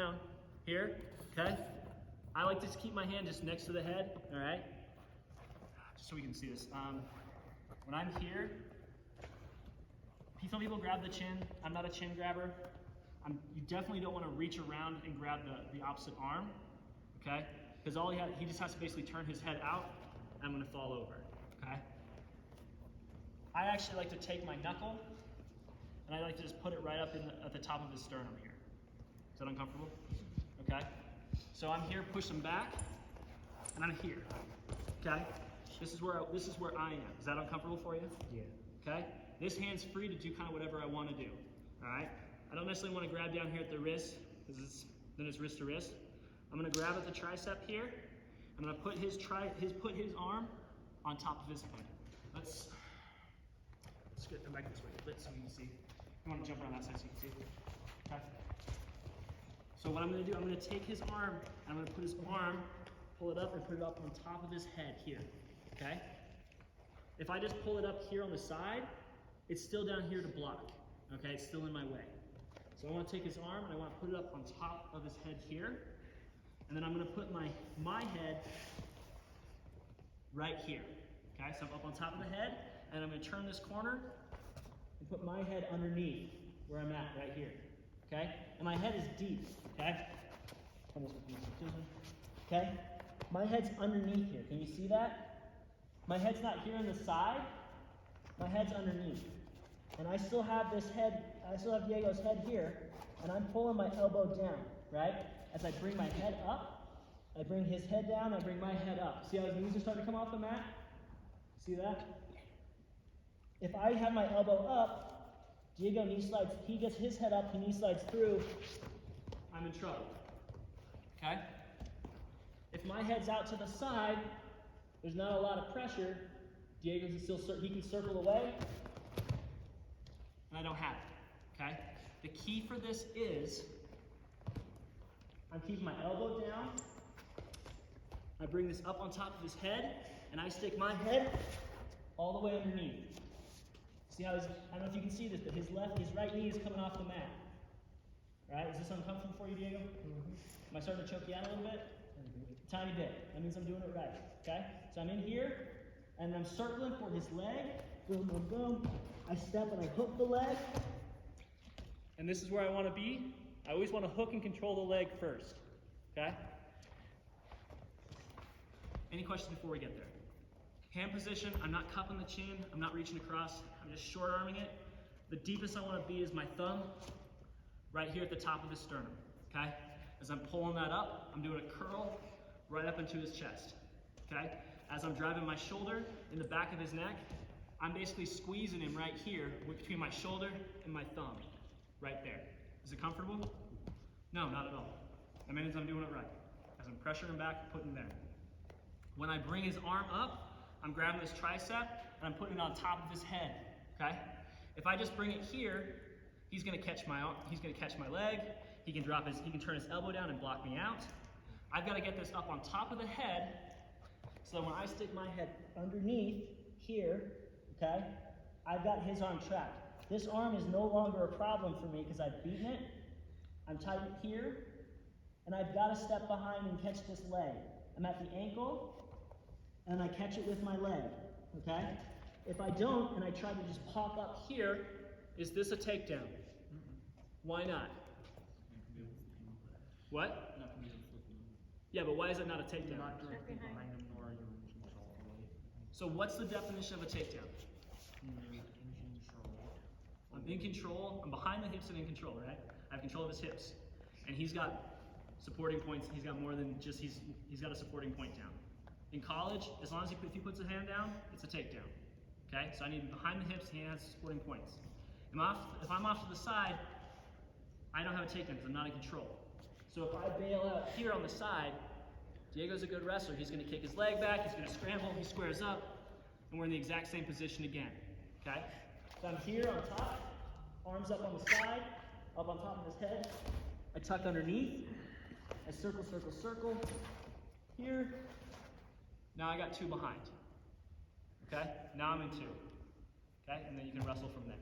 down here, okay? I like to just keep my hand just next to the head, all right? Just so we can see this. When I'm here, some people grab the chin. I'm not a chin grabber. You definitely don't want to reach around and grab the opposite arm, okay? Because he just has to basically turn his head out, and I'm going to fall over, okay? I actually like to take my knuckle, and I like to just put it right up at the top of his sternum here. Is that uncomfortable? Okay? So I'm here, push him back, and I'm here, okay? This is where I am. Is that uncomfortable for you? Yeah. Okay? This hand's free to do kind of whatever I want to do, all right? I don't necessarily want to grab down here at the wrist, because then it's wrist to wrist. I'm going to grab at the tricep here. I'm going to put his arm on top of his head. Let's get them back this way a bit so you can see. You want to jump around that side so you can see. Okay? So what I'm going to do, I'm going to take his arm, and I'm going to put his arm, pull it up, and put it up on top of his head here. Okay? If I just pull it up here on the side, it's still down here to block. Okay? It's still in my way. So I want to take his arm, and I want to put it up on top of his head here. And then I'm going to put my head right here. Okay? So I'm up on top of the head, and I'm going to turn this corner and put my head underneath where I'm at right here. Okay? And my head is deep. Okay? Okay? My head's underneath here. Can you see that? My head's not here on the side. My head's underneath. And I still have Diego's head here, and I'm pulling my elbow down, right? As I bring my head up, I bring his head down, I bring my head up. See how his knees are starting to come off the mat? See that? If I have my elbow up, Diego knee slides, he gets his head up, he knee slides through, I'm in trouble. Okay? If my head's out to the side, there's not a lot of pressure, Diego can he can circle away, and I don't have it. Okay? The key for this is, I'm keeping my elbow down, I bring this up on top of his head, and I stick my head all the way underneath. See how I don't know if you can see this, but his right knee is coming off the mat. Right? Is this uncomfortable for you, Diego? Am I starting to choke you out a little bit? A tiny bit. That means I'm doing it right. Okay? So I'm in here, and I'm circling for his leg. Boom, boom, boom. I step and I hook the leg. And this is where I want to be. I always want to hook and control the leg first. Okay? Any questions before we get there? Hand position, I'm not cupping the chin, I'm not reaching across, I'm just short arming it. The deepest I want to be is my thumb right here at the top of his sternum, okay? As I'm pulling that up, I'm doing a curl right up into his chest, okay? As I'm driving my shoulder in the back of his neck, I'm basically squeezing him right here between my shoulder and my thumb, right there. Is it comfortable? No, not at all. That means I'm doing it right. As I'm pressuring him back, putting him there. When I bring his arm up, I'm grabbing this tricep and I'm putting it on top of his head, okay? If I just bring it here, he's gonna catch my leg, he can turn his elbow down and block me out. I've gotta get this up on top of the head so that when I stick my head underneath here, okay, I've got his arm trapped. This arm is no longer a problem for me because I've beaten it. I'm tight here, and I've got to step behind and catch this leg. I'm at the ankle, and I catch it with my leg, okay? If I don't, and I try to just pop up here, is this a takedown? Why not? What? Yeah, but why is it not a takedown? So what's the definition of a takedown? I'm in control, I'm behind the hips and in control, right? I have control of his hips. And he's got supporting points, he's got more than just, he's got a supporting point down. In college, as long as if he puts a hand down, it's a takedown. Okay, so I need behind the hips, he has supporting points. If I'm off to the side, I don't have a takedown because I'm not in control. So if I bail out here on the side, Diego's a good wrestler. He's going to kick his leg back, he's going to scramble, he squares up, and we're in the exact same position again. Okay? So I'm here on top, arms up on the side, up on top of his head. I tuck underneath, I circle, circle, circle. Here. Now I got two behind. Okay? Now I'm in two. Okay? And then you can wrestle from there.